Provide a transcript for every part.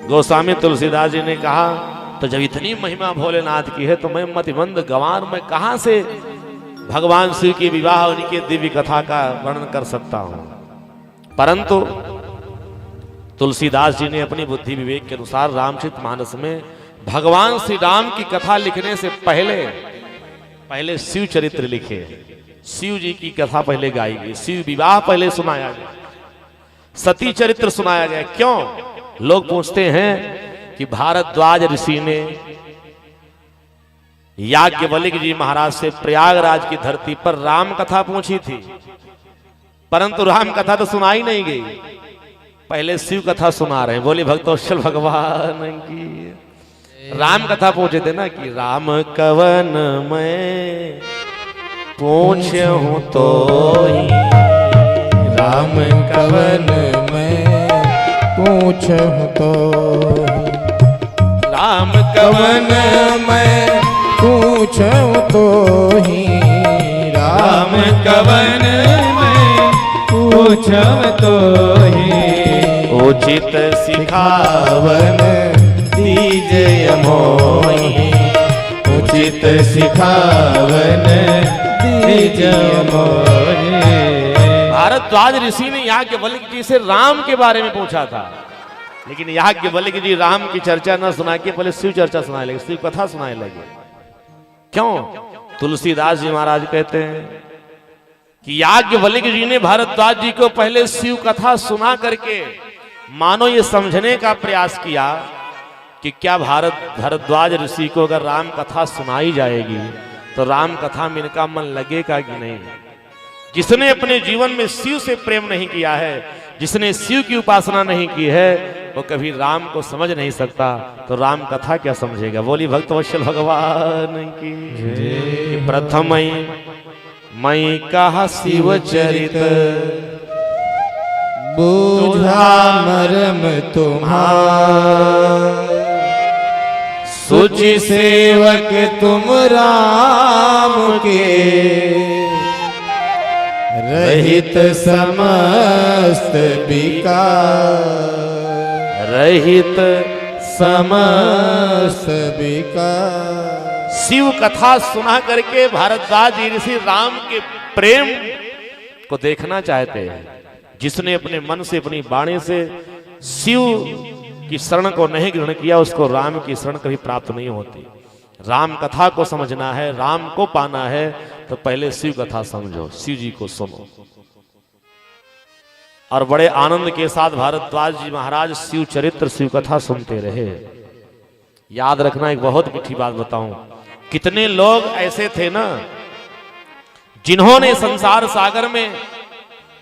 गोस्वामी तुलसीदास जी ने कहा तो जब इतनी महिमा भोलेनाथ की है तो मैं मतिमंद गंवार में कहां से भगवान शिव की विवाह उनकी दिव्य कथा का वर्णन कर सकता हूं। परंतु तुलसीदास जी ने अपनी बुद्धि विवेक के अनुसार रामचरितमानस में भगवान श्री राम की कथा लिखने से पहले शिव चरित्र लिखे। शिव जी की कथा पहले गाई गई, शिव विवाह पहले सुनाया गया, सती चरित्र सुनाया गया। क्यों? लोग पूछते हैं कि भारद्वाज ऋषि ने याज्ञवल्क्य जी महाराज से प्रयागराज की धरती पर राम कथा पूछी थी, परंतु राम कथा तो सुनाई नहीं गई, पहले शिव कथा सुना रहे हैं। बोले भक्तवत्सल भगवान की। राम कथा पूछे थे ना कि राम कवन मैं पूछूं तो ही, राम कवन मैं पूछूं तो ही, राम कवन मैं पूछूं तो ही, राम कवन मैं पूछूं तो ही, उचित सिखावन दीजय मोहि, उचित सिखावन दीजय मोहि। भारद्वाज ऋषि ने याज्ञवल्क्य जी से राम के बारे में पूछा था, लेकिन याज्ञवल्क्य जी राम की चर्चा न सुना के पहले शिव चर्चा सुनाने लगे, शिव कथा सुनाने लगे। क्यों? तुलसीदास जी महाराज कहते हैं कि याज्ञवल्क्य जी ने भारद्वाज जी को पहले शिव कथा सुना करके मानो ये समझने का प्रयास किया कि क्या भारद्वाज ऋषि को अगर राम कथा सुनाई जाएगी तो राम कथा में इनका मन लगेगा कि नहीं। जिसने अपने जीवन में शिव से प्रेम नहीं किया है, जिसने शिव की उपासना नहीं की है, वो कभी राम को समझ नहीं सकता, तो राम कथा क्या समझेगा। बोली भक्तवत्सल भगवान की। प्रथम मई कहा शिव चरित, बूझा मरम तुम्हारा, सुचि सेवक तुम राम के, रहित समस्त विकार, रहित समस्त विकार। शिव कथा सुना करके भारद्वाज जी ऋषि राम के प्रेम को देखना चाहते हैं। जिसने अपने मन से अपनी वाणी से शिव की शरण को नहीं ग्रहण किया, उसको राम की शरण कभी प्राप्त नहीं होती। राम कथा को समझना है, राम को पाना है, तो पहले शिव कथा समझो, शिव जी को सुनो। और बड़े आनंद के साथ भारद्वाज जी महाराज शिव चरित्र शिव कथा सुनते रहे। याद रखना, एक बहुत मीठी बात बताऊं, कितने लोग ऐसे थे ना जिन्होंने संसार सागर में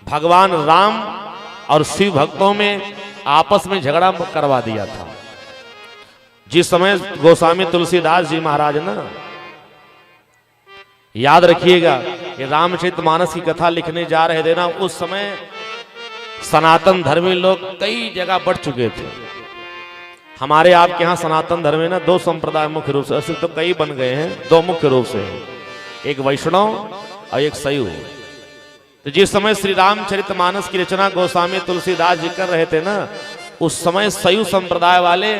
भगवान राम और शिव भक्तों में आपस में झगड़ा करवा दिया था। जिस समय गोस्वामी तुलसीदास जी महाराज ना, याद रखिएगा कि रामचरितमानस की कथा लिखने जा रहे थे ना, उस समय सनातन धर्मी लोग कई जगह बढ़ चुके थे। हमारे आपके यहाँ सनातन धर्म में ना दो संप्रदाय मुख्य रूप से, ऐसे तो कई बन गए हैं, दो मुख्य रूप से, एक वैष्णव और एक शैव। तो जिस समय श्री रामचरितमानस की रचना गोस्वामी तुलसीदास जी कर रहे थे ना, उस समय शैव संप्रदाय वाले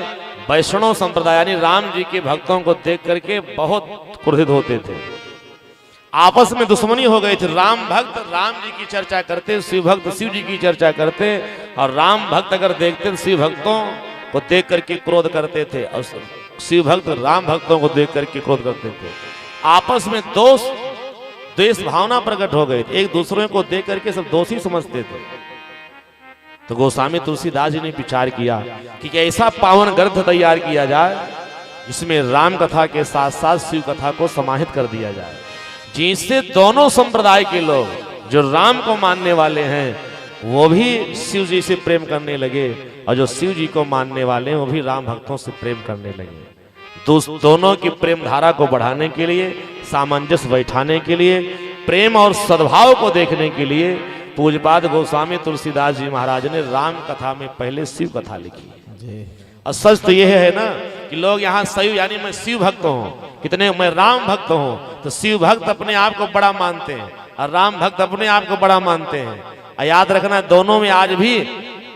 वैष्णव संप्रदाय यानी राम जी के भक्तों को देख करके बहुत क्रोधित होते थे। आपस में दुश्मनी हो गई थी। राम भक्त राम जी की चर्चा करते, शिव भक्त शिव जी की चर्चा करते, और राम भक्त अगर देखते तो शिव भक्तों को देख करके क्रोध करते थे, और शिव भक्त राम भक्तों को देख करके क्रोध करते थे। आपस में द्वेष भावना प्रकट हो गई थी, एक दूसरे को देख करके सब दोषी समझते थे। तो गोस्वामी तुलसीदास जी ने विचार किया कि ऐसा पावन ग्रंथ तैयार किया जाए जिसमें राम कथा के साथ साथ शिव कथा को समाहित कर दिया जाए, जिससे दोनों संप्रदाय के लोग जो राम को मानने वाले हैं वो भी शिव जी से प्रेम करने लगे, और जो शिव जी को मानने वाले हैं वो भी राम भक्तों से प्रेम करने लगे। दोनों की प्रेम धारा को बढ़ाने के लिए, सामंजस्य बैठाने के लिए, प्रेम और सद्भाव को देखने के लिए पूज्यपाद गोस्वामी तुलसीदास जी महाराज ने राम कथा में पहले शिव कथा लिखी। और सच तो यह है ना कि लोग यहाँ शैव यानी मैं शिव भक्त हूँ, कितने मैं राम भक्त हूँ, तो शिव भक्त अपने आप को बड़ा मानते हैं और राम भक्त अपने आप को बड़ा मानते हैं। और याद रखना, दोनों में आज भी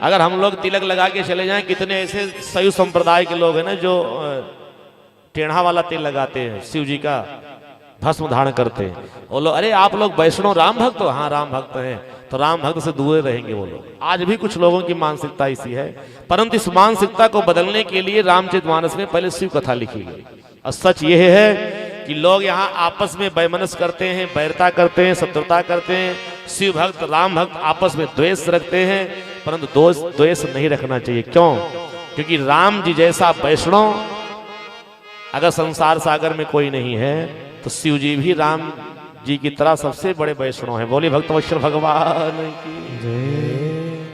अगर हम लोग तिलक लगा के चले जाएं, कितने ऐसे शैव संप्रदाय के लोग हैं ना जो टेढ़ा वाला तेल लगाते हैं, शिव जी का भस्म धारण करते हैं। वो लोग, अरे आप लोग वैष्णव राम भक्त हो? हाँ राम भक्त हैं, तो राम भक्त से दूर रहेंगे वो लोग। आज भी कुछ लोगों की मानसिकता ऐसी है, परंतु इस मानसिकता को बदलने के लिए रामचरितमानस में पहले शिव कथा लिखी गई। और सच यह है कि लोग यहाँ आपस में वैमनस्य करते हैं, बैरता करते हैं, शत्रुता करते हैं। शिव भक्त राम भक्त आपस में द्वेष रखते हैं, परंतु द्वेष नहीं रखना चाहिए। क्यों? क्योंकि राम जी जैसा वैष्णव अगर संसार सागर में कोई नहीं है, तो शिव जी भी राम जी की तरह सबसे बड़े वैष्णव हैं। बोले भक्त वैष्णव भगवान की जय।